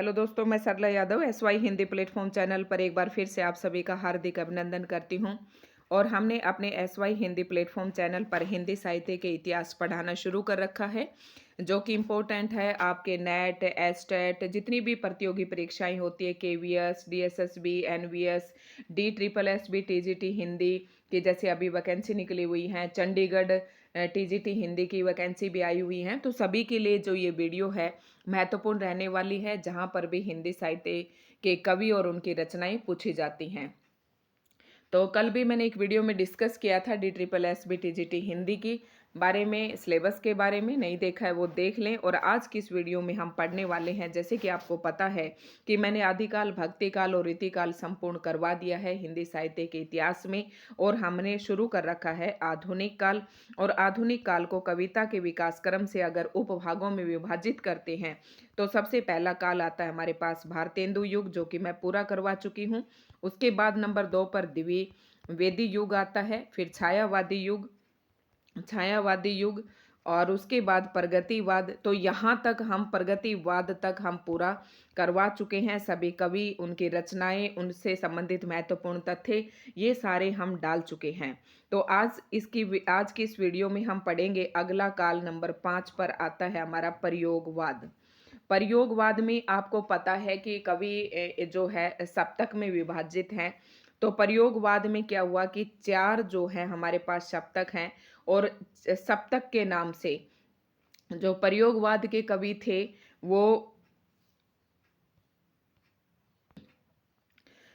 Hello दोस्तों, मैं Sarla Yadav SY Hindi platform channel पर एक बार फिर से आप सभी का हार्दिक अभिनंदन करती हूं। और हमने अपने SY हिंदी प्लेटफॉर्म चैनल पर हिंदी साहित्य के इतिहास पढ़ाना शुरू कर रखा है, जो कि इम्पोर्टेंट है आपके नेट, एस्टेट, जितनी भी प्रतियोगी परीक्षाएं होती है, KVS, DSSB, NVS, DSSB, TGT Hindi की जैसे अभी वैकेंसी निकली हुई हैं, चंडीगढ़ TGT हिंदी की वैकेंसी भी आई हुई हैं। तो सभी के लिए जो ये वीडियो है महत्वपूर्ण रहने वाली है, जहाँ पर भी हिंदी साहित्य के कवि और उनकी रचनाएं पूछी जाती हैं। तो कल भी मैंने एक वीडियो में डिस्कस किया था DSSB TGT हिंदी की बारे में, सिलेबस के बारे में। नहीं देखा है वो देख लें। और आज की इस वीडियो में हम पढ़ने वाले हैं, जैसे कि आपको पता है कि मैंने आदिकाल, भक्तिकाल और रीतिकाल संपूर्ण करवा दिया है हिंदी साहित्य के इतिहास में, और हमने शुरू कर रखा है आधुनिक काल। और आधुनिक काल को कविता के विकास क्रम से अगर उपभागों में विभाजित करते हैं तो सबसे पहला काल आता है हमारे पास भारतेंदु युग, जो कि मैं पूरा करवा चुकी हूँ। उसके बाद नंबर 2 पर द्विवेदी युग आता है, फिर छायावादी युग और उसके बाद प्रगतिवाद। तो यहाँ तक हम प्रगतिवाद तक हम पूरा करवा चुके हैं। सभी कवि, उनकी रचनाएं, उनसे संबंधित महत्वपूर्ण तथ्य, ये सारे हम डाल चुके हैं। तो आज की इस वीडियो में हम पढ़ेंगे अगला काल। नंबर 5 पर आता है हमारा प्रयोगवाद। प्रयोगवाद में आपको पता है कि कवि जो है सप्तक में विभाजित हैं। तो प्रयोगवाद में क्या हुआ कि 4 जो है हमारे पास सप्तक हैं, और सप्तक के नाम से जो प्रयोगवाद के कवि थे वो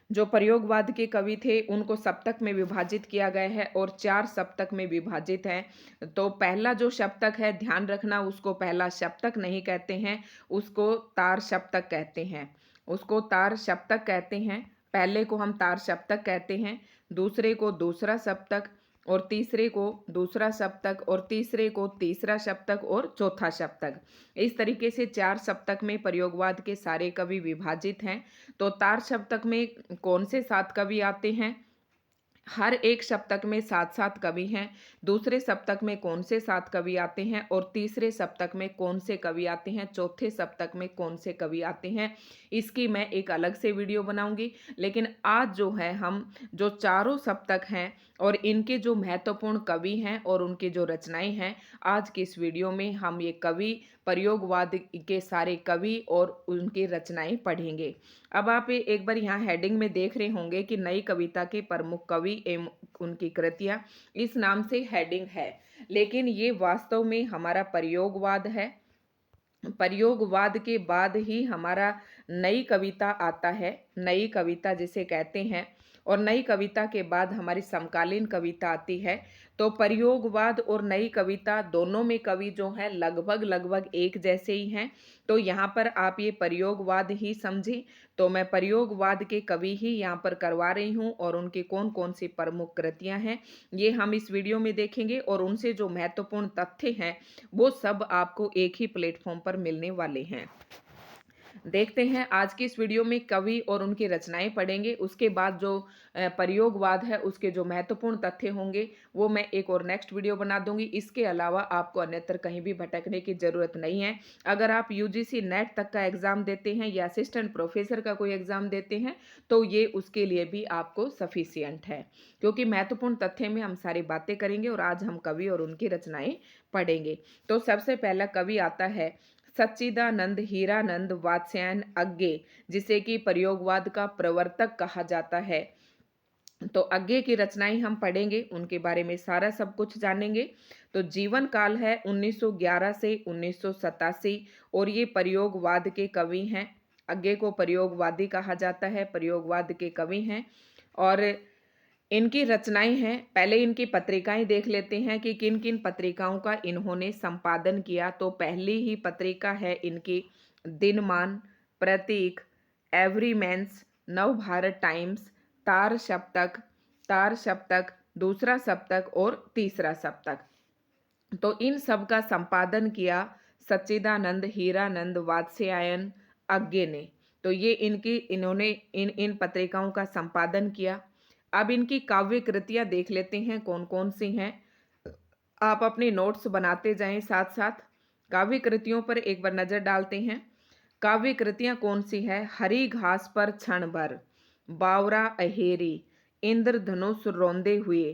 जो प्रयोगवाद के कवि थे उनको सप्तक में विभाजित किया गया है, और 4 सप्तक में विभाजित हैं। तो पहला जो सप्तक है, ध्यान रखना, उसको पहला सप्तक नहीं कहते हैं, उसको तार सप्तक कहते हैं। उसको तार सप्तक कहते हैं। पहले को हम तार सप्तक कहते हैं, दूसरे को दूसरा सप्तक, और तीसरे को दूसरा सप्तक, और तीसरे को तीसरा सप्तक, और चौथा सप्तक। इस तरीके से 4 सप्तक में प्रयोगवाद के सारे कवि विभाजित हैं। तो तार सप्तक में कौन से 7 कवि आते हैं? हर एक सप्तक में 7-7 कवि हैं। दूसरे सप्तक में कौन से 7 कवि आते हैं, और तीसरे सप्तक में कौन से कवि आते हैं, चौथे सप्तक में कौन से कवि आते हैं, इसकी मैं एक अलग से वीडियो बनाऊंगी। लेकिन आज जो है हम जो चारों सप्तक हैं और इनके जो महत्वपूर्ण कवि हैं और उनकी जो रचनाएं हैं, आज की इस वीडियो में हम ये कवि, प्रयोगवाद के सारे कवि और उनकी रचनाएं पढ़ेंगे। अब आप एक बार यहाँ हेडिंग में देख रहे होंगे कि नई कविता के प्रमुख कवि एवं उनकी कृतियां, इस नाम से हेडिंग है। लेकिन ये वास्तव में हमारा प्रयोगवाद है। प्रयोगवाद के बाद ही हमारा नई कविता आता है, नई कविता जिसे कहते हैं। और नई कविता के बाद हमारी समकालीन कविता आती है। तो प्रयोगवाद और नई कविता दोनों में कवि जो हैं लगभग लगभग एक जैसे ही हैं। तो यहाँ पर आप ये प्रयोगवाद ही समझें। तो मैं प्रयोगवाद के कवि ही यहाँ पर करवा रही हूँ, और उनकी कौन कौन सी प्रमुख कृतियाँ हैं ये हम इस वीडियो में देखेंगे, और उनसे जो महत्वपूर्ण तथ्य हैं वो सब आपको एक ही प्लेटफॉर्म पर मिलने वाले हैं। देखते हैं आज की इस वीडियो में कवि और उनकी रचनाएं पढ़ेंगे। उसके बाद जो प्रयोगवाद है उसके जो महत्वपूर्ण तथ्य होंगे वो मैं एक और नेक्स्ट वीडियो बना दूंगी। इसके अलावा आपको अन्यत्र कहीं भी भटकने की ज़रूरत नहीं है। अगर आप UGC नेट तक का एग्ज़ाम देते हैं या असिस्टेंट प्रोफेसर का कोई एग्ज़ाम देते हैं तो ये उसके लिए भी आपको सफिशियंट है, क्योंकि महत्वपूर्ण तथ्य में हम सारी बातें करेंगे और आज हम कवि और उनकी रचनाएं पढ़ेंगे। तो सबसे पहला कवि आता है सच्चिदानंद हीरानंद वात्स्यायन अज्ञे, जिसे कि प्रयोगवाद का प्रवर्तक कहा जाता है। तो अज्ञे की रचनाएं हम पढ़ेंगे, उनके बारे में सारा सब कुछ जानेंगे। तो जीवन काल है 1911 से 1987, और ये प्रयोगवाद के कवि हैं। अज्ञे को प्रयोगवादी कहा जाता है, प्रयोगवाद के कवि हैं। और इनकी रचनाएं हैं, पहले इनकी पत्रिकाएं देख लेते हैं कि किन किन पत्रिकाओं का इन्होंने संपादन किया। तो पहली ही पत्रिका है इनकी दिनमान, प्रतीक, एवरीमैन्स, नवभारत टाइम्स, तार सप्तक, दूसरा सप्तक और तीसरा सप्तक। तो इन सब का संपादन किया सच्चिदानंद हीरानंद वात्स्यायन अज्ञे ने। तो ये इन्होंने इन इन पत्रिकाओं का संपादन किया। अब इनकी काव्य कृतियां देख लेते हैं कौन कौन सी हैं। आप अपने नोट्स बनाते जाएं, साथ साथ काव्य कृतियों पर एक बार नजर डालते हैं। काव्य कृतियां कौन सी है? हरी घास पर क्षण भर, बावरा अहेरी, इंद्रधनुष रोंदे हुए,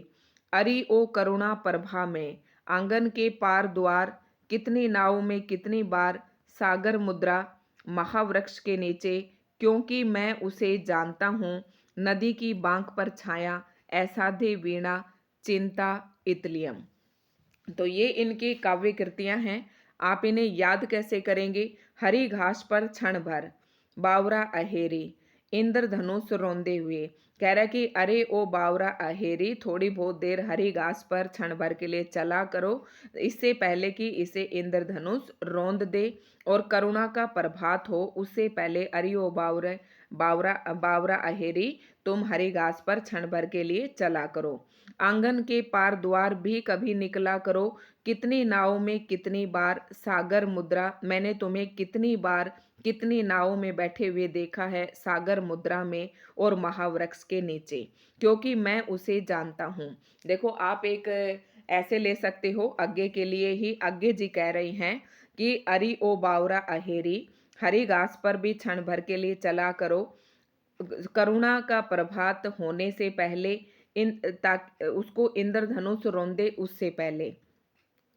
अरि ओ करुणा प्रभा में, आंगन के पार द्वार, कितनी नाव में कितनी बार, सागर मुद्रा, महावृक्ष के नीचे, क्योंकि मैं उसे जानता हूँ, नदी की बांक पर छाया, ऐसाधे वीणा, चिंता इतलियम। तो ये इनकी काव्य कृतियां हैं। आप इन्हें याद कैसे करेंगे? हरी घास पर क्षण भर, बावरा अहेरी, इंद्रधनुष रोंदे हुए। कह रहा है कि अरे ओ बावरा अहेरी, थोड़ी बहुत देर हरी घास पर क्षण भर के लिए चला करो, इससे पहले कि इसे इंद्रधनुष रोंद दे, और करुणा का प्रभात हो उससे पहले अरे ओ बावरा बावरा बावरा अहेरी, तुम हरी घास पर क्षण भर के लिए चला करो। आंगन के पार द्वार भी कभी निकला करो, कितनी नाव में कितनी बार, सागर मुद्रा, मैंने तुम्हें कितनी बार कितनी नाव में बैठे हुए देखा है, सागर मुद्रा में और महावृक्ष के नीचे, क्योंकि मैं उसे जानता हूँ। देखो, आप एक ऐसे ले सकते हो, आगे के लिए ही आगे जी कह रही हैं कि अरि ओ बावरा अहेरी, हरी घास पर भी क्षण भर के लिए चला करो, करुणा का प्रभात होने से पहले, इन उसको इंद्रधनुष रोंदे उससे पहले।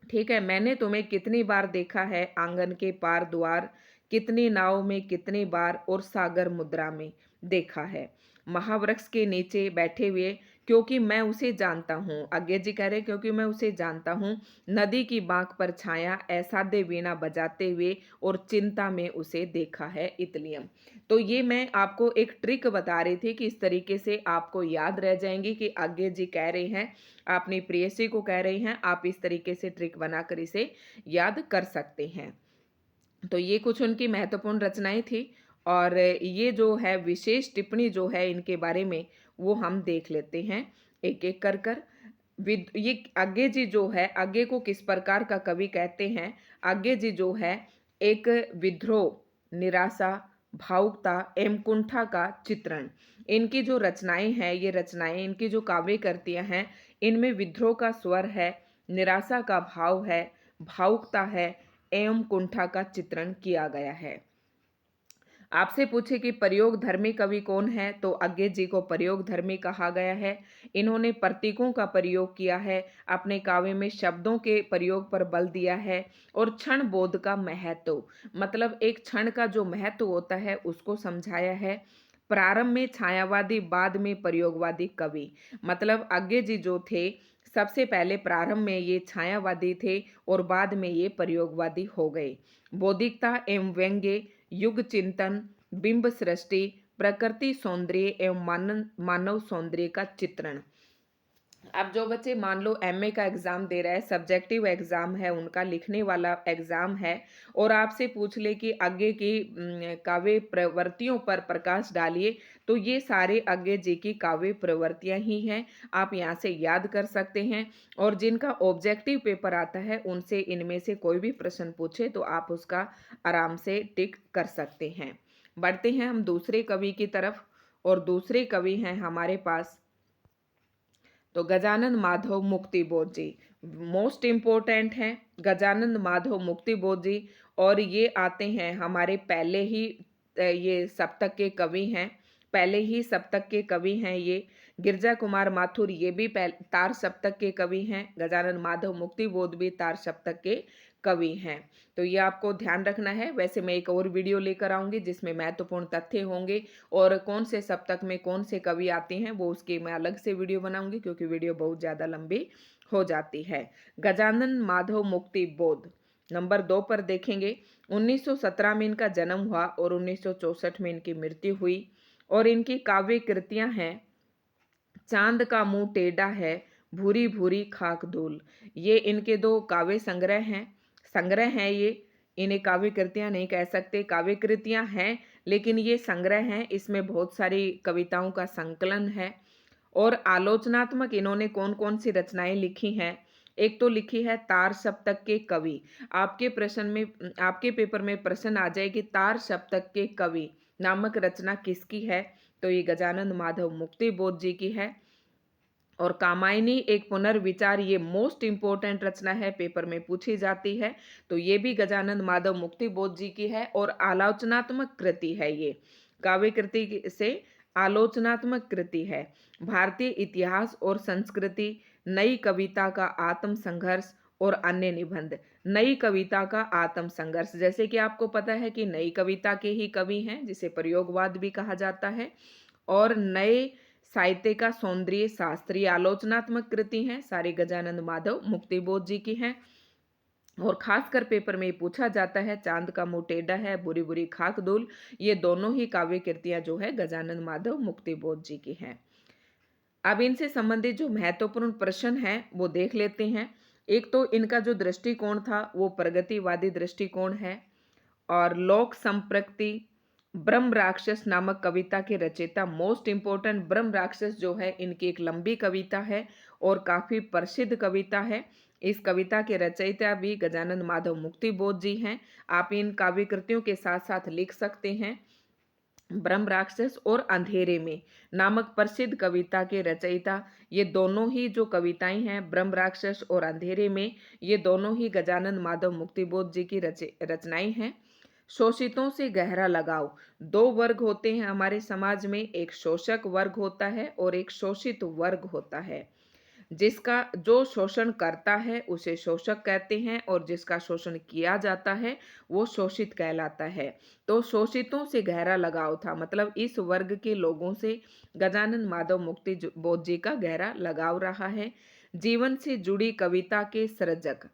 ठीक है, मैंने तुम्हें कितनी बार देखा है, आंगन के पार द्वार, कितनी नाव में कितनी बार, और सागर मुद्रा में देखा है, महावृक्ष के नीचे बैठे हुए, क्योंकि मैं उसे जानता हूँ। आगे जी कह रहे, क्योंकि मैं उसे जानता हूँ, नदी की बांक पर छाया, ऐसा दे वीणा बजाते हुए, और चिंता में उसे देखा है, इतलियम। तो ये मैं आपको एक ट्रिक बता रही थी कि इस तरीके से आपको याद रह जाएंगी कि आगे जी कह रहे हैं, अपनी प्रेयसी को कह रही हैं, आप इस तरीके से ट्रिक बनाकर इसे याद कर सकते हैं। तो ये कुछ उनकी महत्वपूर्ण रचनाएं थी, और ये जो है विशेष टिप्पणी जो है इनके बारे में, वो हम देख लेते हैं एक एक कर कर। ये आगे जी जो है, आगे को किस प्रकार का कवि कहते हैं? आगे जी जो है एक विद्रोह, निराशा, भावुकता एवं कुंठा का चित्रण। इनकी जो रचनाएं हैं, ये रचनाएं, इनकी जो काव्य कृतियां हैं, इनमें विद्रोह का स्वर है, निराशा का भाव है, भावुकता है एवं कुंठा का चित्रण किया गया है। आपसे पूछे कि प्रयोग धर्मी कवि कौन है, तो अज्ञे जी को प्रयोग धर्मी कहा गया है। इन्होंने प्रतीकों का प्रयोग किया है, अपने काव्य में शब्दों के प्रयोग पर बल दिया है, और क्षण बोध का महत्व, मतलब एक क्षण का जो महत्व होता है उसको समझाया है। प्रारंभ में छायावादी, बाद में प्रयोगवादी कवि, मतलब अज्ञे जी जो थे, सबसे पहले प्रारंभ में ये छायावादी थे और बाद में ये प्रयोगवादी हो गए। बौद्धिकता एवं व्यंग्य, युग चिंतन, बिंब सृष्टि, प्रकृति सौंदर्य एवं मानव सौंदर्य का चित्रण। अब जो बच्चे मान लो एमए का एग्जाम दे रहा है, सब्जेक्टिव एग्जाम है उनका, लिखने वाला एग्जाम है, और आपसे पूछ ले कि आगे की काव्य प्रवृत्तियों पर प्रकाश डालिए, तो ये सारे आगे जी की काव्य प्रवृत्तियां ही हैं। आप यहाँ से याद कर सकते हैं, और जिनका ऑब्जेक्टिव पेपर आता है उनसे इनमें से कोई भी प्रश्न पूछे तो आप उसका आराम से टिक कर सकते हैं। बढ़ते हैं हम दूसरे कवि की तरफ, और दूसरे कवि हैं हमारे पास, तो गजानन माधव मुक्तिबोध जी मोस्ट इम्पोर्टेंट हैं। गजानन माधव मुक्तिबोध जी, और ये आते हैं हमारे पहले ही ये सप्तक के कवि हैं, पहले ही सप्तक के कवि हैं ये। गिरजा कुमार माथुर ये भी तार सप्तक के कवि हैं, गजानन माधव मुक्तिबोध भी तार सप्तक के कवि हैं। तो ये आपको ध्यान रखना है। वैसे मैं एक और वीडियो लेकर आऊंगी जिसमें महत्वपूर्ण तथ्य होंगे, और कौन से सप्तक में कौन से कवि आते हैं वो उसकी मैं अलग से वीडियो बनाऊंगी, क्योंकि वीडियो बहुत ज़्यादा लंबी हो जाती है। गजानन माधव मुक्तिबोध नंबर 2 पर देखेंगे। 1917 में इनका जन्म हुआ और 1964 में इनकी मृत्यु हुई, और इनकी काव्य कृतियां हैं चांद का मुंह टेढ़ा है, भूरी भूरी खाक धूल। ये इनके दो काव्य संग्रह हैं ये। इन्हें काव्य कृतियां नहीं कह सकते, काव्य कृतियां हैं लेकिन ये संग्रह हैं, इसमें बहुत सारी कविताओं का संकलन है। और आलोचनात्मक इन्होंने कौन कौन सी रचनाएं लिखी हैं? एक तो लिखी है तार सप्तक के कवि। आपके प्रश्न में, आपके पेपर में प्रश्न आ जाए कि तार सप्तक के कवि नामक रचना किसकी है, तो ये गजानन माधव मुक्तिबोध जी की है। और कामायनी एक पुनर्विचार, ये मोस्ट इम्पोर्टेंट रचना है, पेपर में पूछी जाती है। तो ये भी गजानन माधव मुक्तिबोध जी की है और आलोचनात्मक कृति है ये। काव्य कृति से आलोचनात्मक कृति है। भारतीय इतिहास और संस्कृति, नई कविता का आत्म संघर्ष और अन्य निबंध। नई कविता का आत्म संघर्ष, जैसे कि आपको पता है कि नई कविता के ही कवि हैं, जिसे प्रयोगवाद भी कहा जाता है। और नए साहित्य का सौंदर्य शास्त्रीय आलोचनात्मक कृति हैं, सारी गजानन माधव मुक्तिबोध जी की हैं। और खासकर पेपर में पूछा जाता है, चांद का मुंह टेढ़ा है, बुरी बुरी खाक धूल, ये दोनों ही काव्य कृतियां जो है गजानन माधव मुक्तिबोध जी की हैं। अब इनसे संबंधित जो महत्वपूर्ण प्रश्न है वो देख लेते हैं। एक तो इनका जो दृष्टिकोण था वो प्रगतिवादी दृष्टिकोण है। और लोक संप्रति ब्रह्म राक्षस नामक कविता के रचयिता, मोस्ट इंपोर्टेंट, ब्रह्म राक्षस जो है इनकी एक लंबी कविता है और काफी प्रसिद्ध कविता है। इस कविता के रचयिता भी गजानन माधव मुक्तिबोध जी हैं। आप इन काव्य कृतियों के साथ साथ लिख सकते हैं। ब्रह्म राक्षस और अंधेरे में नामक प्रसिद्ध कविता के रचयिता, ये दोनों ही जो कविताएं हैं, ब्रह्म राक्षस और अंधेरे में, ये दोनों ही गजानन माधव मुक्तिबोध जी की रचनाएं हैं। शोषितों से गहरा लगाव, दो वर्ग होते हैं हमारे समाज में, एक शोषक वर्ग होता है और एक शोषित वर्ग होता है। जिसका जो शोषण करता है उसे शोषक कहते हैं और जिसका शोषण किया जाता है वो शोषित कहलाता है। तो शोषितों से गहरा लगाव था, मतलब इस वर्ग के लोगों से गजानन माधव मुक्ति बोध जी का गहरा लगाव रहा है। जीवन से जुड़ी कविता के सृजक,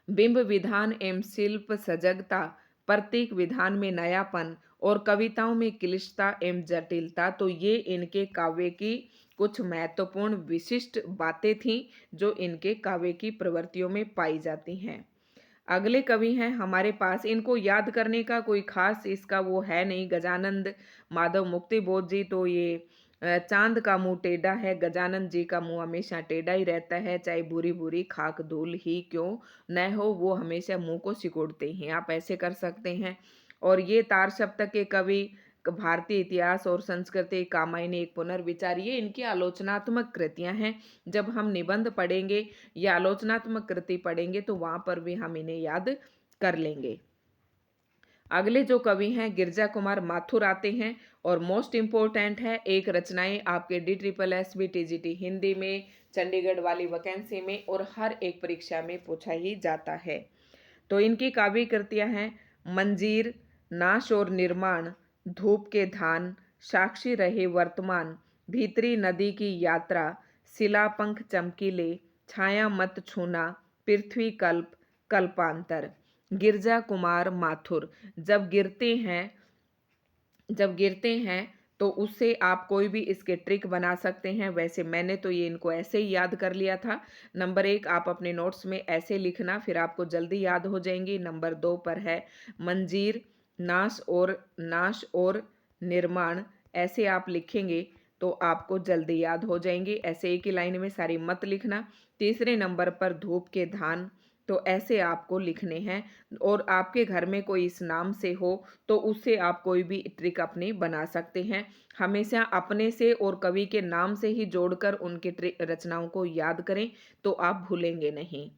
बिंब विधान एवं शिल्प सजगता, प्रतीक विधान में नयापन और कविताओं में क्लिष्टता एवं जटिलता, तो ये इनके काव्य की कुछ महत्वपूर्ण विशिष्ट बातें थीं जो इनके काव्य की प्रवृत्तियों में पाई जाती हैं। अगले कवि हैं हमारे पास, इनको याद करने का कोई खास इसका वो है नहीं, गजानंद माधव मुक्तिबोध जी, तो ये चांद का मुंह टेढ़ा है, गजानन जी का मुंह हमेशा टेढ़ा ही रहता है, चाहे बुरी बुरी खाक धूल ही क्यों न हो, वो हमेशा मुंह को सिकोड़ते हैं, आप ऐसे कर सकते हैं। और ये तार सप्तक के कवि, भारतीय इतिहास और संस्कृति, कामायनी एक पुनर्विचार, ये इनकी आलोचनात्मक कृतियां हैं। जब हम निबंध पढ़ेंगे या आलोचनात्मक कृति पढ़ेंगे तो वहां पर भी हम इन्हें याद कर लेंगे। अगले जो कवि हैं गिरजा कुमार माथुर आते हैं और मोस्ट इम्पोर्टेंट है, एक रचनाएं आपके DSSS TGT हिंदी में, चंडीगढ़ वाली वैकेंसी में और हर एक परीक्षा में पूछा ही जाता है। तो इनकी काव्य कृतियां हैं, मंजीर, नाश और निर्माण, धूप के धान, साक्षी रहे वर्तमान, भीतरी नदी की यात्रा, शिलापंख चमकीले, छाया मत छूना, पृथ्वी कल्प, कल्पांतर। गिरजा कुमार माथुर, जब गिरते हैं तो उससे आप कोई भी इसके ट्रिक बना सकते हैं। वैसे मैंने तो ये इनको ऐसे ही याद कर लिया था। नंबर 1 आप अपने नोट्स में ऐसे लिखना, फिर आपको जल्दी याद हो जाएंगी। नंबर 2 पर है मंजीर, नाश और निर्माण, ऐसे आप लिखेंगे तो आपको जल्दी याद हो जाएंगे। ऐसे एक ही लाइन में सारी मत लिखना। तीसरे नंबर पर धूप के धान, तो ऐसे आपको लिखने हैं। और आपके घर में कोई इस नाम से हो तो उससे आप कोई भी ट्रिक अपनी बना सकते हैं। हमेशा अपने से और कवि के नाम से ही जोड़कर उनके रचनाओं को याद करें तो आप भूलेंगे नहीं।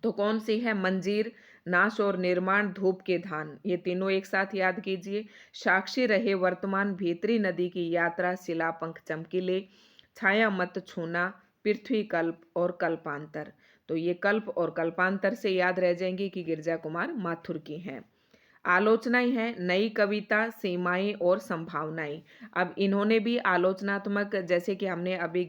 तो कौन सी है? मंजीर, नाश और निर्माण, धूप के धान, ये तीनों एक साथ याद कीजिए। साक्षी रहे वर्तमान, भीतरी नदी की यात्रा, शिलापंख चमकीले, छाया मत छूना, पृथ्वी कल्प और कल्पांतर। तो ये कल्प और कल्पांतर से याद रह जाएंगी कि गिरजा कुमार माथुर की हैं। आलोचनाएं हैं, नई कविता, सीमाएं और संभावनाएं। अब इन्होंने भी आलोचनात्मक, जैसे कि हमने अभी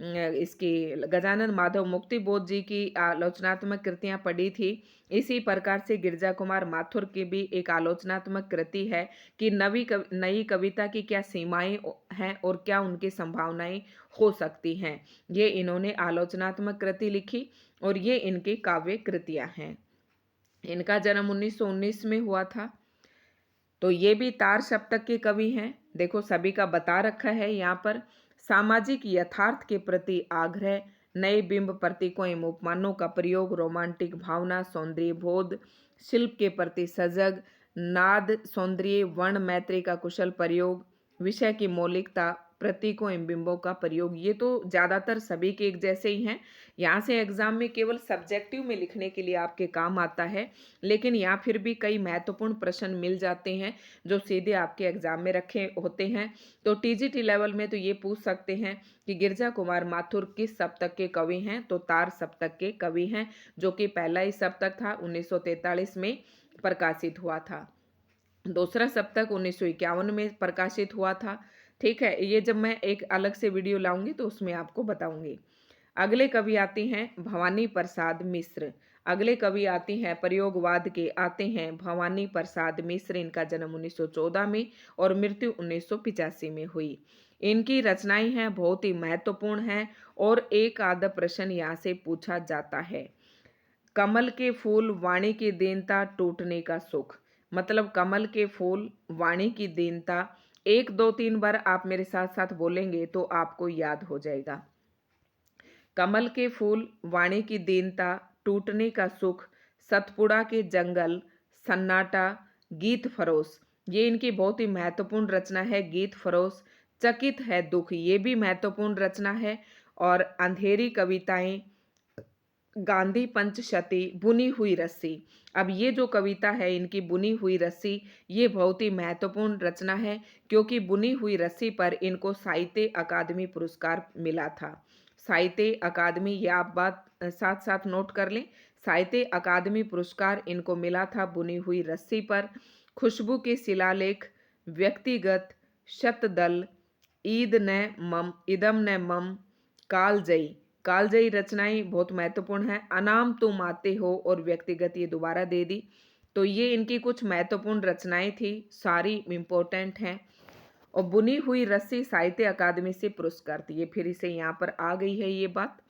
इसकी गजानन माधव मुक्तिबोध जी की आलोचनात्मक कृतियां पढ़ी थी, इसी प्रकार से गिरजा कुमार माथुर की भी एक आलोचनात्मक कृति है कि नई कविता की क्या सीमाएं हैं और क्या उनकी संभावनाएं हो सकती हैं। ये इन्होंने आलोचनात्मक कृति लिखी और ये इनकी काव्य कृतियां हैं। इनका जन्म 1919 में हुआ था। तो ये भी तार सप्तक के कवि हैं। देखो सभी का बता रखा है यहाँ पर। सामाजिक यथार्थ के प्रति आग्रह, नए बिंब प्रतीकों एवं उपमानों का प्रयोग, रोमांटिक भावना, सौंदर्य बोध, शिल्प के प्रति सजग, नाद, सौंदर्य, वर्ण मैत्री का कुशल प्रयोग, विषय की मौलिकता, प्रतीकों एवं बिंबों का प्रयोग, ये तो ज़्यादातर सभी के एक जैसे ही हैं। यहाँ से एग्जाम में केवल सब्जेक्टिव में लिखने के लिए आपके काम आता है, लेकिन यहाँ फिर भी कई महत्वपूर्ण प्रश्न मिल जाते हैं जो सीधे आपके एग्जाम में रखे होते हैं। तो टीजीटी लेवल में तो ये पूछ सकते हैं कि गिरजा कुमार माथुर किस सप्तक के कवि हैं, तो तार सप्तक के कवि हैं, जो कि पहला ही सप्तक था, 1943 में प्रकाशित हुआ था। दूसरा सप्तक 1951 में प्रकाशित हुआ था। ठीक है, ये जब मैं एक अलग से वीडियो लाऊंगी तो उसमें आपको बताऊंगी। अगले कवि आते हैं भवानी प्रसाद मिश्र। अगले कवि आते हैं प्रयोगवाद के, आते हैं भवानी प्रसाद मिश्र। इनका जन्म 1914 में और मृत्यु 1985 में हुई। इनकी रचनाएं हैं बहुत ही महत्वपूर्ण हैं और एक आधा प्रश्न यहाँ से पूछा जाता है। कमल के फूल वाणी की दीनता, टूटने का सुख। मतलब कमल के फूल वाणी की दीनता, 1 2 3 बार आप मेरे साथ साथ बोलेंगे तो आपको याद हो जाएगा। कमल के फूल वाणी की दीनता, टूटने का सुख, सतपुड़ा के जंगल, सन्नाटा, गीत फरोश, ये इनकी बहुत ही महत्वपूर्ण रचना है। गीत फरोश, चकित है दुख, ये भी महत्वपूर्ण रचना है। और अंधेरी कविताएं, गांधी पंचशती, बुनी हुई रस्सी। अब ये जो कविता है इनकी बुनी हुई रस्सी, ये बहुत ही महत्वपूर्ण रचना है, क्योंकि बुनी हुई रस्सी पर इनको साहित्य अकादमी पुरस्कार मिला था। साहित्य अकादमी, ये आप बात साथ साथ नोट कर लें, साहित्य अकादमी पुरस्कार इनको मिला था बुनी हुई रस्सी पर। खुशबू के शिलालेख, व्यक्तिगत, शतदल, ईद न मम, इदम न मम, कालजयी, कालजयी रचनाएं बहुत महत्वपूर्ण है। अनाम तुम आते हो और व्यक्तिगत, ये दोबारा दे दी। तो ये इनकी कुछ महत्वपूर्ण रचनाएं थी, सारी इम्पोर्टेंट हैं। और बुनी हुई रस्सी साहित्य अकादमी से पुरस्कार थी, ये फिर से यहाँ पर आ गई है ये बात।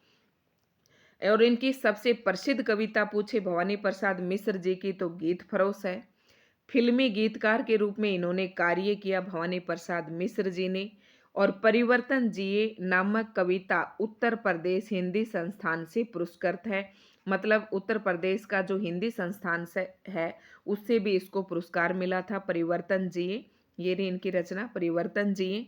और इनकी सबसे प्रसिद्ध कविता पूछे भवानी प्रसाद मिश्र जी की, तो गीत फरोश है। फिल्मी गीतकार के रूप में इन्होंने कार्य किया भवानी प्रसाद मिश्र जी ने। और परिवर्तन जिए नामक कविता उत्तर प्रदेश हिंदी संस्थान से पुरस्कृत है। मतलब उत्तर प्रदेश का जो हिंदी संस्थान से है उससे भी इसको पुरस्कार मिला था। परिवर्तन जिए, ये रही इनकी रचना परिवर्तन जिए।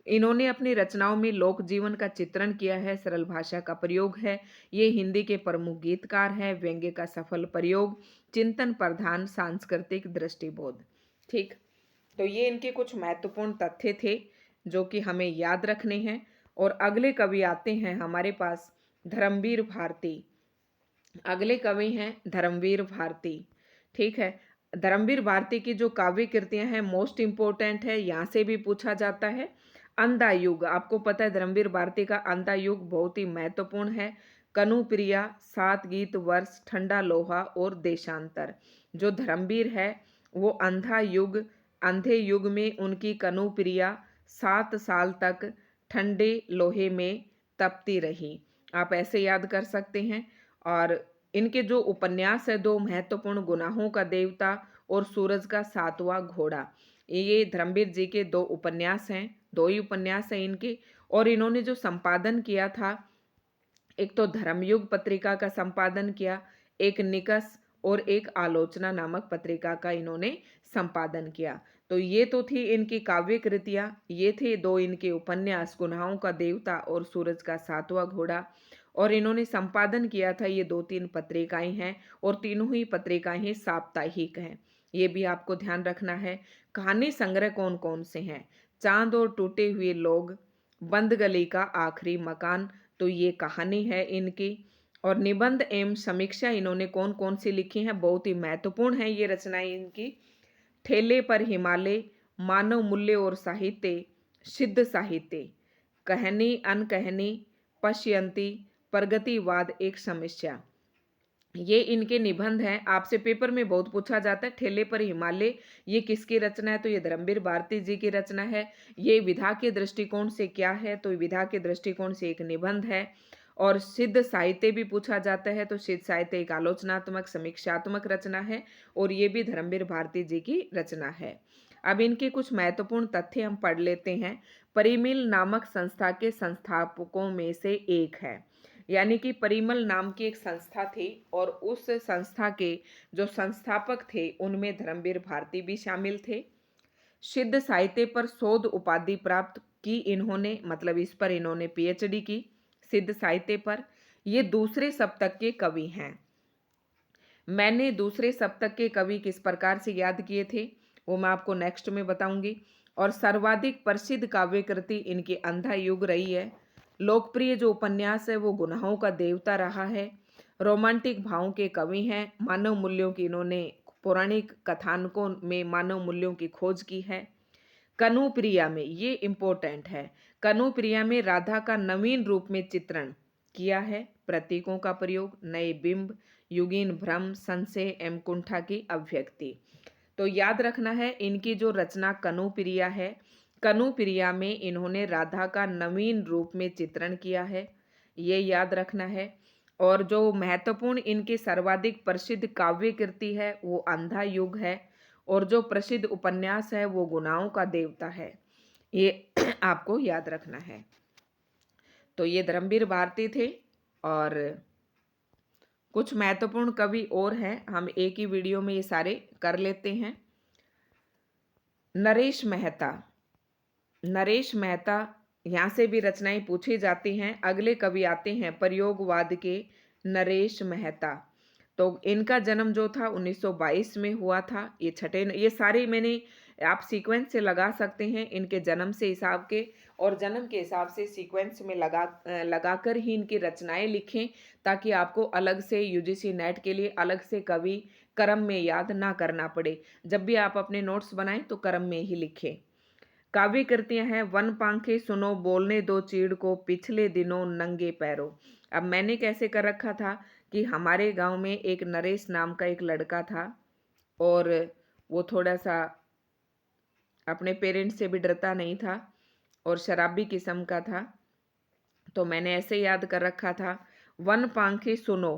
इन्होंने अपनी रचनाओं में लोक जीवन का चित्रण किया है, सरल भाषा का प्रयोग है। ये हिंदी के प्रमुख गीतकार हैं। व्यंग्य का सफल प्रयोग, चिंतन प्रधान, सांस्कृतिक दृष्टिबोध। ठीक, तो ये इनके कुछ महत्वपूर्ण तथ्य थे जो कि हमें याद रखने हैं। और अगले कवि आते हैं हमारे पास धर्मवीर भारती। अगले कवि हैं धर्मवीर भारती। ठीक है, धर्मवीर भारती की जो काव्य कृतियां हैं मोस्ट इम्पोर्टेंट है, यहाँ से भी पूछा जाता है। अंधा युग, आपको पता है धर्मवीर भारती का अंधा युग बहुत ही महत्वपूर्ण है। कनुप्रिया, 7 गीत वर्ष, ठंडा लोहा और देशांतर। जो धर्मवीर है वो अंधा युग, अंधे युग में उनकी कनुप्रिया 7 साल तक ठंडे लोहे में तपती रही। आप ऐसे याद कर सकते हैं। और इनके जो उपन्यास है, 2 महत्वपूर्ण, गुनाहों का देवता और सूरज का 7वां घोड़ा, ये धर्मवीर जी के 2 उपन्यास हैं, 2 ही उपन्यास हैं इनके। और इन्होंने जो संपादन किया था, एक तो धर्मयुग पत्रिका का संपादन किया, एक निकस और एक आलोचना नामक पत्रिका का इन्होंने संपादन किया। तो ये तो थी इनकी काव्य कृतियां, ये थे 2 इनके उपन्यास, गुनाहों का देवता और सूरज का 7वां घोड़ा। और इन्होंने संपादन किया था, ये 2-3 पत्रिकाएं हैं और तीनों ही पत्रिकाएं ही साप्ताहिक हैं, ये भी आपको ध्यान रखना है। कहानी संग्रह कौन कौन से हैं? चांद और टूटे हुए लोग, बंद गली का आखिरी मकान, तो ये कहानी है इनकी। और निबंध एवं समीक्षा इन्होंने कौन कौन सी लिखी हैं, बहुत ही महत्वपूर्ण है ये रचनाएं इनकी। ठेले पर हिमालय, मानव मूल्य और साहित्य, सिद्ध साहित्य, कहनी अनकहनी, पश्यंती, प्रगतिवाद एक समस्या, ये इनके निबंध हैं। आपसे पेपर में बहुत पूछा जाता है ठेले पर हिमालय, ये किसकी रचना है? तो ये धर्मवीर भारती जी की रचना है। ये विधा के दृष्टिकोण से क्या है? तो विधा के दृष्टिकोण से एक निबंध है। और सिद्ध साहित्य भी पूछा जाता है, तो सिद्ध साहित्य एक आलोचनात्मक समीक्षात्मक रचना है और ये भी धर्मवीर भारती जी की रचना है। अब इनके कुछ महत्वपूर्ण तथ्य हम पढ़ लेते हैं। परिमिल नामक संस्था के संस्थापकों में से एक है, यानी कि परिमल नाम की एक संस्था थी और उस संस्था के जो संस्थापक थे उनमें धर्मवीर भारती भी शामिल थे। सिद्ध साहित्य पर शोध उपाधि प्राप्त की इन्होंने, मतलब इस पर इन्होंने पीएचडी की सिद्ध साहित्य पर। ये दूसरे सप्तक के कवि हैं। मैंने दूसरे सप्तक के कवि किस प्रकार से याद किए थे वो मैं आपको नेक्स्ट में बताऊंगी। और सर्वाधिक प्रसिद्ध काव्य कृति इनकी अंधा युग रही है। लोकप्रिय जो उपन्यास है वो गुनाहों का देवता रहा है। रोमांटिक भावों के कवि हैं। मानव मूल्यों की इन्होंने पौराणिक कथानकों में मानव मूल्यों की खोज की है। कनुप्रिया में, ये इम्पोर्टेंट है, कनुप्रिया में राधा का नवीन रूप में चित्रण किया है। प्रतीकों का प्रयोग, नए बिंब, युगीन भ्रम, संशय एवं कुंठा की अभिव्यक्ति। तो याद रखना है इनकी जो रचना कनुप्रिया है, कनुप्रिया में इन्होंने राधा का नवीन रूप में चित्रण किया है, ये याद रखना है। और जो महत्वपूर्ण इनकी सर्वाधिक प्रसिद्ध काव्य कृति है वो अंधा युग है। और जो प्रसिद्ध उपन्यास है वो गुनाहों का देवता है, ये आपको याद रखना है। तो ये धर्मवीर भारती थे। और कुछ महत्वपूर्ण कवि और हैं, हम एक ही वीडियो में ये सारे कर लेते हैं। नरेश मेहता, नरेश मेहता, यहाँ से भी रचनाएं पूछी जाती हैं। अगले कवि आते हैं प्रयोगवाद के नरेश मेहता। तो इनका जन्म जो था 1922 में हुआ था। ये छठे, ये सारे मैंने आप सीक्वेंस से लगा सकते हैं इनके जन्म से हिसाब के, और जन्म के हिसाब से सीक्वेंस में लगाकर ही इनकी रचनाएं लिखें, ताकि आपको अलग से यूजीसी नेट के लिए अलग से कवि क्रम में याद ना करना पड़े। जब भी आप अपने नोट्स बनाएं तो क्रम में ही लिखें। काव्य कृतियां हैं वन पांखे सुनो बोलने दो चीड़ को पिछले दिनों नंगे पैरों। अब मैंने कैसे कर रखा था कि हमारे गांव में एक नरेश नाम का एक लड़का था, और वो थोड़ा सा अपने पेरेंट्स से भी डरता नहीं था और शराबी किस्म का था। तो मैंने ऐसे याद कर रखा था, वन पांखी सुनो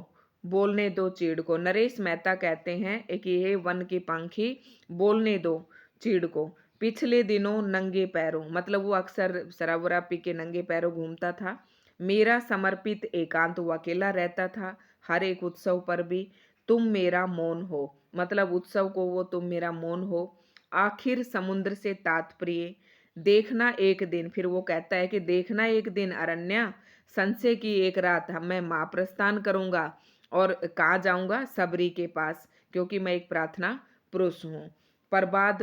बोलने दो चीड़ को। नरेश मेहता कहते हैं कि ये वन की पांखी बोलने दो चीड़ को, पिछले दिनों नंगे पैरों, मतलब वो अक्सर शराब वराब पी के नंगे पैरों घूमता था। मेरा समर्पित एकांत, वो अकेला रहता था हर एक उत्सव पर भी। तुम मेरा मौन हो, मतलब उत्सव को वो तुम मेरा मौन हो। आखिर समुद्र से तात्पर्य, देखना एक दिन, फिर वो कहता है कि देखना एक दिन अरण्या, संशय की एक रात मैं माँ प्रस्थान करूंगा और कहाँ जाऊंगा, सबरी के पास, क्योंकि मैं एक प्रार्थना पुरुष हूँ। प्रबाद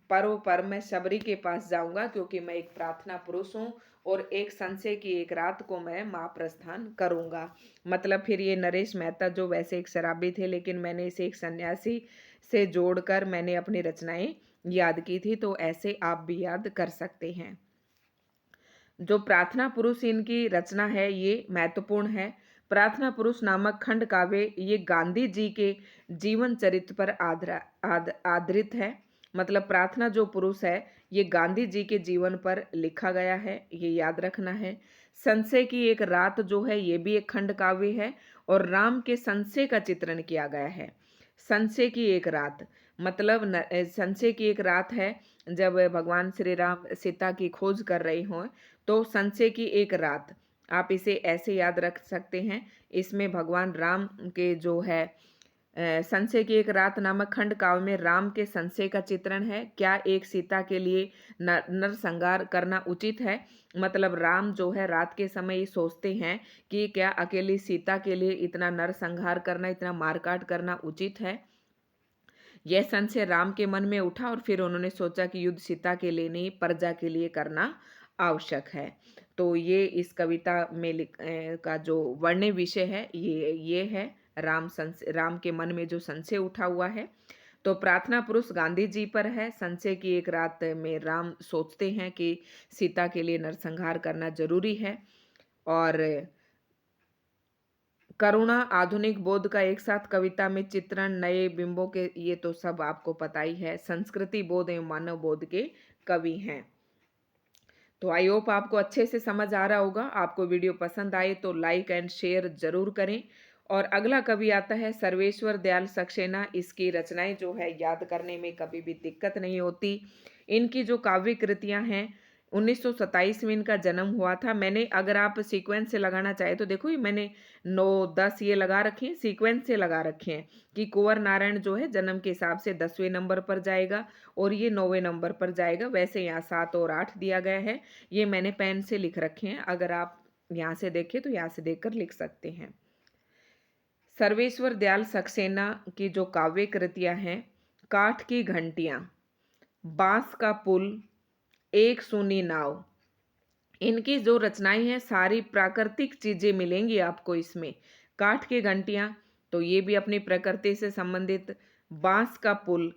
पर्व पर मैं सबरी के पास जाऊंगा क्योंकि मैं एक प्रार्थना पुरुष हूँ, और एक संशय की एक रात को मैं माँ प्रस्थान करूंगा। मतलब फिर ये नरेश मेहता जो वैसे एक शराबी थे, लेकिन मैंने इसे एक सन्यासी से जोड़कर मैंने अपनी रचनाएं याद की थी, तो ऐसे आप भी याद कर सकते हैं। जो प्रार्थना पुरुष इनकी रचना है ये महत्वपूर्ण है। प्रार्थना पुरुष नामक खंड काव्य ये गांधी जी के जीवन चरित्र पर आधारित है। मतलब प्रार्थना जो पुरुष है ये गांधी जी के जीवन पर लिखा गया है, ये याद रखना है। संशय की एक रात जो है ये भी एक खंड काव्य है, और राम के संशय का चित्रण किया गया है। संशय की एक रात, मतलब संशय की एक रात है जब भगवान श्री राम सीता की खोज कर रहे हों, तो संशय की एक रात आप इसे ऐसे याद रख सकते हैं। इसमें भगवान राम के जो है संशय की एक रात नामक खंड काव्य में राम के संशय का चित्रण है। क्या एक सीता के लिए नरसंहार करना उचित है? मतलब राम जो है रात के समय ये सोचते हैं कि क्या अकेली सीता के लिए इतना नरसंहार करना, इतना मारकाट करना उचित है। यह संशय राम के मन में उठा और फिर उन्होंने सोचा कि युद्ध सीता के लिए नहीं, प्रजा के लिए करना आवश्यक है। तो ये इस कविता में का जो वर्ण्य विषय है ये है राम के मन में जो संशय उठा हुआ है। तो प्रार्थना पुरुष गांधी जी पर है। संशय की एक रात में राम सोचते हैं कि सीता के लिए नरसंहार करना जरूरी है। और करुणा आधुनिक बोध का एक साथ कविता में चित्रण, नए बिंबों के, ये तो सब आपको पता ही है। संस्कृति बोध एवं मानव बोध के कवि हैं। तो आई होप आपको अच्छे से समझ आ रहा होगा। आपको वीडियो पसंद आए तो लाइक एंड शेयर जरूर करें। और अगला कवि आता है सर्वेश्वर दयाल सक्सेना। इसकी रचनाएं जो है याद करने में कभी भी दिक्कत नहीं होती। इनकी जो काव्य कृतियां हैं 1927 में इनका जन्म हुआ था। मैंने, अगर आप सीक्वेंस से लगाना चाहे तो देखो ये मैंने 9-10 ये लगा रखे हैं, सीक्वेंस से लगा रखे हैं कि कुंवर नारायण जो है जन्म के हिसाब से 10वें नंबर पर जाएगा और ये 9वें नंबर पर जाएगा। वैसे यहाँ 7 और 8 दिया गया है, ये मैंने पेन से लिख रखे हैं। अगर आप यहाँ से देखें तो यहाँ से देखकर लिख सकते हैं। सर्वेश्वर दयाल सक्सेना की जो काव्य कृतियाँ हैं, काठ की घंटियाँ, बांस का पुल, एक सूनी नाव, इनकी जो रचनाएं हैं सारी प्राकृतिक चीजें मिलेंगी आपको इसमें। काठ की घंटियां, तो ये भी अपनी प्रकृति से संबंधित। बांस का पुल,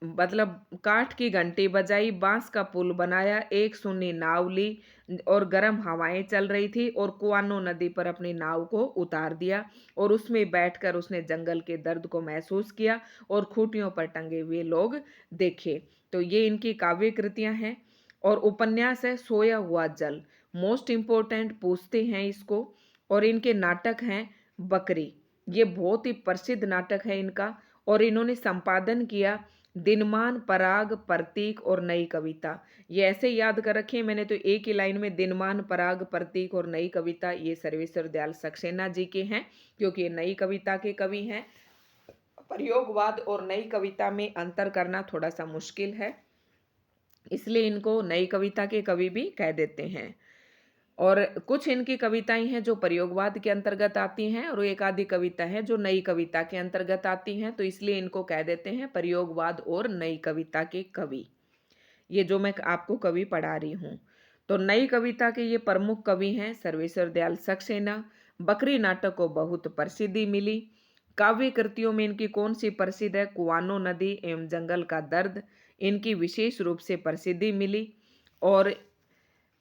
मतलब काठ की घंटी बजाई, बांस का पुल बनाया, एक सूनी नाव ली और गर्म हवाएं चल रही थी और कुआनो नदी पर अपनी नाव को उतार दिया और उसमें बैठकर उसने जंगल के दर्द को महसूस किया और खूंटियों पर टंगे हुए लोग देखे। तो ये इनकी काव्य कृतियां हैं। और उपन्यास है सोया हुआ जल, मोस्ट इम्पोर्टेंट पूछते हैं इसको। और इनके नाटक हैं बकरी, ये बहुत ही प्रसिद्ध नाटक है इनका। और इन्होंने संपादन किया दिनमान, पराग, प्रतीक और नई कविता। ये ऐसे याद कर रखे हैं मैंने तो एक ही लाइन में, दिनमान, पराग, प्रतीक और नई कविता, ये सर्वेश्वर दयाल सक्सेना जी के हैं, क्योंकि ये नई कविता के कवि हैं। प्रयोगवाद और नई कविता में अंतर करना थोड़ा सा मुश्किल है, इसलिए इनको नई कविता के कवि भी कह देते हैं। और कुछ इनकी कविताएं हैं जो प्रयोगवाद के अंतर्गत आती हैं और एक आधी कविता है जो नई कविता के अंतर्गत आती हैं, तो इसलिए इनको कह देते हैं प्रयोगवाद और नई कविता के कवि। ये जो मैं आपको कवि पढ़ा रही हूँ, तो नई कविता के ये प्रमुख कवि हैं सर्वेश्वर दयाल सक्सेना। बकरी नाटक को बहुत प्रसिद्धि मिली। काव्य कृतियों में इनकी कौन सी प्रसिद्ध है? कुआनो नदी एवं जंगल का दर्द, इनकी विशेष रूप से प्रसिद्धि मिली। और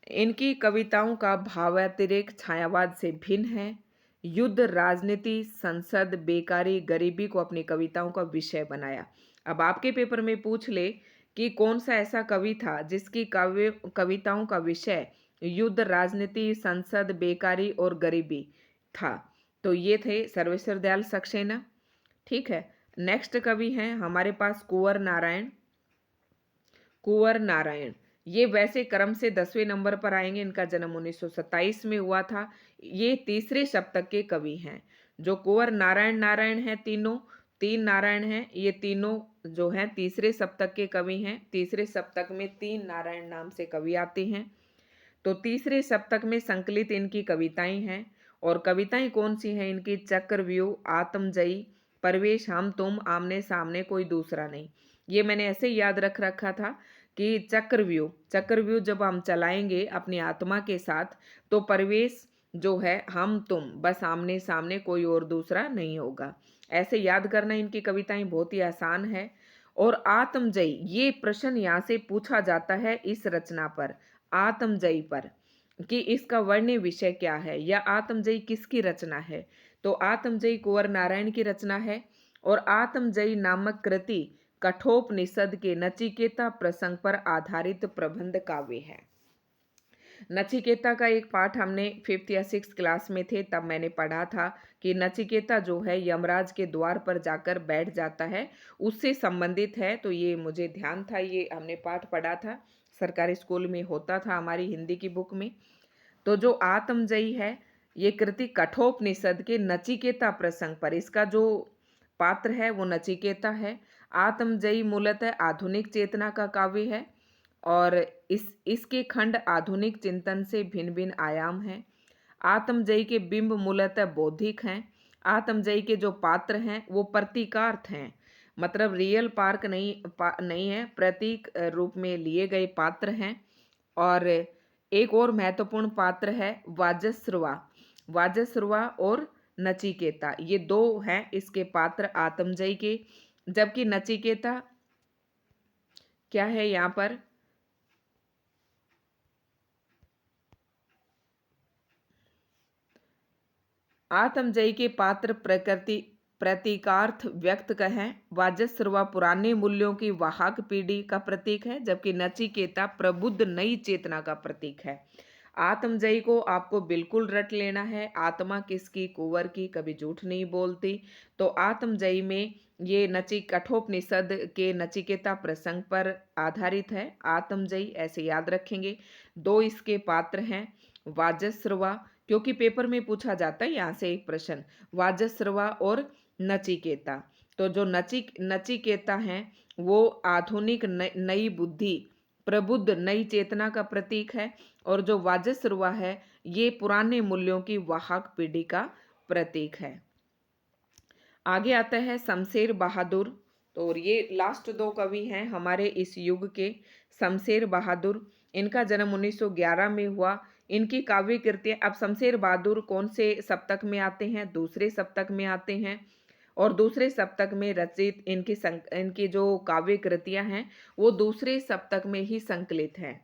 इनकी कविताओं का भावातिरेक छायावाद से भिन्न है। युद्ध, राजनीति, संसद, बेकारी, गरीबी को अपनी कविताओं का विषय बनाया। अब आपके पेपर में पूछ ले कि कौन सा ऐसा कवि था जिसकी कविताओं का विषय युद्ध, राजनीति, संसद, बेकारी और गरीबी था, तो ये थे सर्वेश्वर दयाल सक्सेना। ठीक है, नेक्स्ट कवि हैं हमारे पास कुंवर नारायण। कुंवर नारायण ये वैसे क्रम से 10वें नंबर पर आएंगे। इनका जन्म 1927 में हुआ था। ये तीसरे शतक के कवि हैं। जो कुंवर नारायण नारायण हैं, तीनों, तीन नारायण हैं, ये तीनों जो हैं तीसरे शतक के कवि हैं। तीसरे शतक में 3 नारायण नाम से कवि आते हैं। तो तीसरे शतक में संकलित इनकी कविताएं हैं। और कविताएं कौन सी हैं इनकी? चक्रव्यूह, आत्मजयी, परवेश, हम तुम, आमने सामने, कोई दूसरा नहीं। ये मैंने ऐसे ही याद रख रखा था कि चक्रव्यूह, चक्रव्यूह जब हम चलाएंगे अपनी आत्मा के साथ, तो परवेश जो है हम तुम, बस आमने सामने, कोई और दूसरा नहीं होगा। ऐसे याद करना इनकी कविताएं बहुत ही आसान है। और आत्मजयी, ये प्रश्न यहाँ से पूछा जाता है इस रचना पर, आत्मजयी पर, कि इसका वर्ण्य विषय क्या है या आत्मजयी किसकी रचना है। तो आत्मजयी कुंवर नारायण की रचना है। और आत्मजयी नामक कृति कठोपनिषद के नचिकेता प्रसंग पर आधारित प्रबंध काव्य है। नचिकेता का एक पाठ हमने 5th या 6th क्लास में थे तब मैंने पढ़ा था कि नचिकेता जो है यमराज के द्वार पर जाकर बैठ जाता है, उससे संबंधित है। तो ये मुझे ध्यान था, ये हमने पाठ पढ़ा था, सरकारी स्कूल में होता था हमारी हिंदी की बुक में। तो जो आत्मजयी है ये कृति कठोपनिषद के नचिकेता प्रसंग पर, इसका जो पात्र है वो नचिकेता है। आत्मजयी मूलतः आधुनिक चेतना का काव्य है और इसके खंड आधुनिक चिंतन से भिन्न भिन्न आयाम हैं। आत्मजयी के बिंब मूलतः बौद्धिक हैं। आत्मजयी के जो पात्र हैं वो प्रतीकार्थ हैं, मतलब रियल पार्क नहीं है, प्रतीक रूप में लिए गए पात्र हैं। और एक और महत्वपूर्ण पात्र है वाजस्रवा। वाजस्रवा और नचिकेता, ये 2 हैं इसके पात्र आत्मजयी के। जबकि नचिकेता क्या है यहाँ पर? आत्मजयी के पात्र प्रकृति प्रतीकार्थ व्यक्त कहें। वाजस्रवा पुराने मूल्यों की वाहक पीढ़ी का प्रतीक है, जबकि नचिकेता प्रबुद्ध नई चेतना का प्रतीक है। आत्मजयी को आपको बिल्कुल रट लेना है। आत्मा किसकी? कुंवर की, कभी झूठ नहीं बोलती। तो आत्मजयी में ये कठोपनिषद के नचिकेता प्रसंग पर आधारित है। आत्मजयी ऐसे याद रखेंगे। 2 इसके पात्र हैं, वाजस्रवा, क्योंकि पेपर में पूछा जाता है यहाँ से एक प्रश्न, वाजस्रवा और नचिकेता। तो जो नचिकेता हैं वो आधुनिक नई बुद्धि, प्रबुद्ध नई चेतना का प्रतीक है, और जो वाजस्रवा है ये पुराने मूल्यों की वाहक पीढ़ी का प्रतीक है। आगे आता है शमशेर बहादुर। तो और ये लास्ट 2 कवि हैं हमारे इस युग के। शमशेर बहादुर, इनका जन्म 1911 में हुआ। इनकी काव्य कृतियां, अब शमशेर बहादुर कौन से सप्तक में आते हैं? दूसरे सप्तक में आते हैं। और दूसरे सप्तक में रचित इनकी जो काव्य कृतियां हैं वो दूसरे सप्तक में ही संकलित हैं।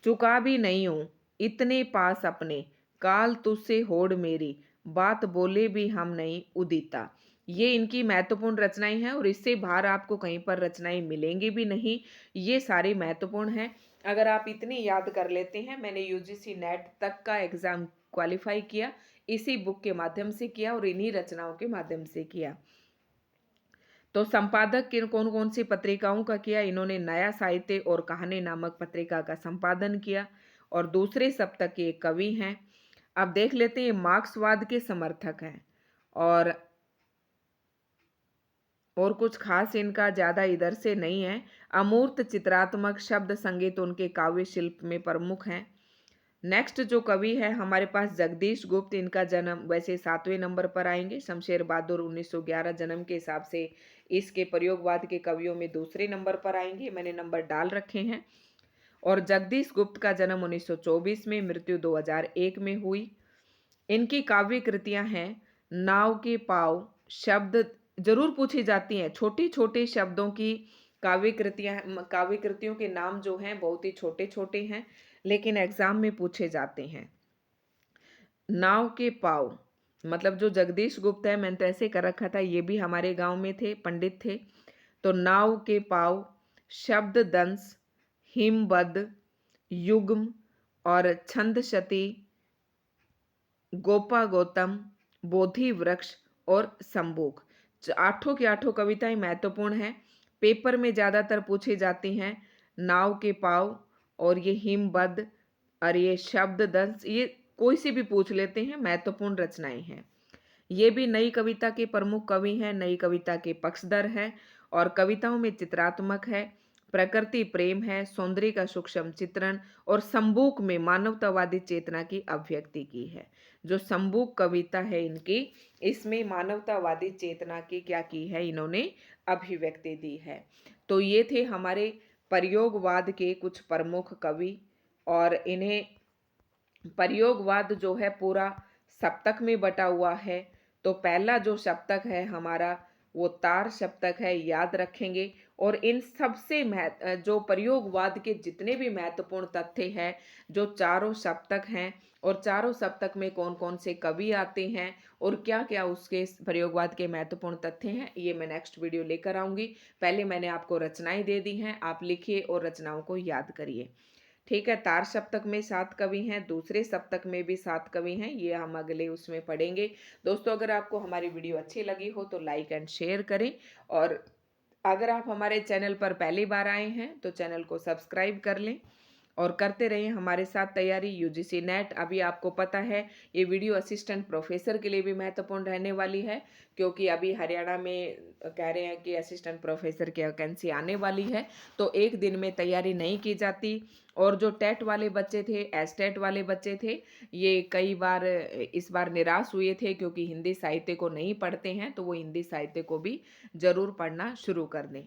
चुका भी नहीं हूं इतने पास अपने, काल तुझसे होड़ मेरी, बात बोले भी हम नहीं उदिता। ये इनकी महत्वपूर्ण रचनाएं हैं और इससे बाहर आपको कहीं पर रचनाएं मिलेंगी भी नहीं। ये सारे महत्वपूर्ण हैं। अगर आप इतनी याद कर लेते हैं, मैंने यूजीसी नेट तक का एग्जाम क्वालिफाई किया इसी बुक के माध्यम से किया और इन्हीं रचनाओं के माध्यम से किया। तो संपादक किन कौन कौन सी पत्रिकाओं का किया? इन्होंने नया साहित्य और कहानी नामक पत्रिका का संपादन किया और दूसरे सप्तक के एक कवि हैं। अब देख लेते हैं, मार्क्सवाद के समर्थक हैं और कुछ खास इनका ज़्यादा इधर से नहीं है। अमूर्त चित्रात्मक शब्द संगीत उनके काव्य शिल्प में प्रमुख हैं। नेक्स्ट जो कवि है हमारे पास जगदीश गुप्त। इनका जन्म वैसे 7वें नंबर पर आएंगे। शमशेर बहादुर 1911 जन्म के हिसाब से इसके प्रयोगवाद के कवियों में दूसरे नंबर पर आएंगे, मैंने नंबर डाल रखे हैं। और जगदीश गुप्त का जन्म 1924 में, मृत्यु 2001 में हुई। इनकी काव्य कृतियां हैं नाव के पाव, शब्द जरूर पूछी जाती हैं। छोटे छोटे शब्दों की काव्य कृतियों के नाम जो हैं बहुत ही छोटे छोटे हैं लेकिन एग्जाम में पूछे जाते हैं। नाव के पाव, मतलब जो जगदीश गुप्त है, मैंने तो ऐसे कर रखा था, ये भी हमारे गांव में थे, पंडित थे। तो नाव के पाव, शब्द दंश, हिमबद्ध, युग्म और छंदशती, गोपा गौतम, बोधि वृक्ष और संबोग, आठों की आठों कविताएं महत्वपूर्ण हैं। पेपर में ज्यादातर पूछी जाती हैं। नाव के पाव और ये हिमबद्ध और ये शब्द दंश, ये कोई सी भी पूछ लेते हैं, महत्वपूर्ण रचनाएं हैं। ये भी नई कविता के प्रमुख कवि हैं, नई कविता के पक्षधर हैं और कविताओं में चित्रात्मक है, प्रकृति प्रेम है, सौंदर्य का सूक्ष्म चित्रण और संबूक में मानवतावादी चेतना की अभिव्यक्ति की है। जो संबूक कविता है इनकी, इसमें मानवतावादी चेतना की क्या की है, इन्होंने अभिव्यक्ति दी है। तो ये थे हमारे प्रयोगवाद के कुछ प्रमुख कवि। और इन्हें प्रयोगवाद जो है पूरा सप्तक में बटा हुआ है। तो पहला जो सप्तक है हमारा वो तार सप्तक है, याद रखेंगे। और इन सबसे जो प्रयोगवाद के जितने भी महत्वपूर्ण तथ्य हैं, जो चारों सप्तक हैं और चारों सप्तक में कौन कौन से कवि आते हैं और क्या क्या उसके प्रयोगवाद के महत्वपूर्ण तथ्य हैं, ये मैं नेक्स्ट वीडियो लेकर आऊंगी। पहले मैंने आपको रचनाएं दे दी हैं, आप लिखिए और रचनाओं को याद करिए। ठीक है, तार सप्तक में 7 कवि हैं, दूसरे सप्तक में भी 7 कवि हैं, ये हम अगले उसमें पढ़ेंगे। दोस्तों, अगर आपको हमारी वीडियो अच्छी लगी हो तो लाइक एंड शेयर करें, और अगर आप हमारे चैनल पर पहली बार आए हैं तो चैनल को सब्सक्राइब कर लें और करते रहें हमारे साथ तैयारी। यूजीसी नेट, अभी आपको पता है ये वीडियो असिस्टेंट प्रोफेसर के लिए भी महत्वपूर्ण रहने वाली है, क्योंकि अभी हरियाणा में कह रहे हैं कि असिस्टेंट प्रोफेसर की वैकेंसी आने वाली है। तो एक दिन में तैयारी नहीं की जाती, और जो टेट वाले बच्चे थे, एस्टेट वाले बच्चे थे, ये कई बार इस बार निराश हुए थे क्योंकि हिंदी साहित्य को नहीं पढ़ते हैं, तो वो हिंदी साहित्य को भी जरूर पढ़ना शुरू कर दें।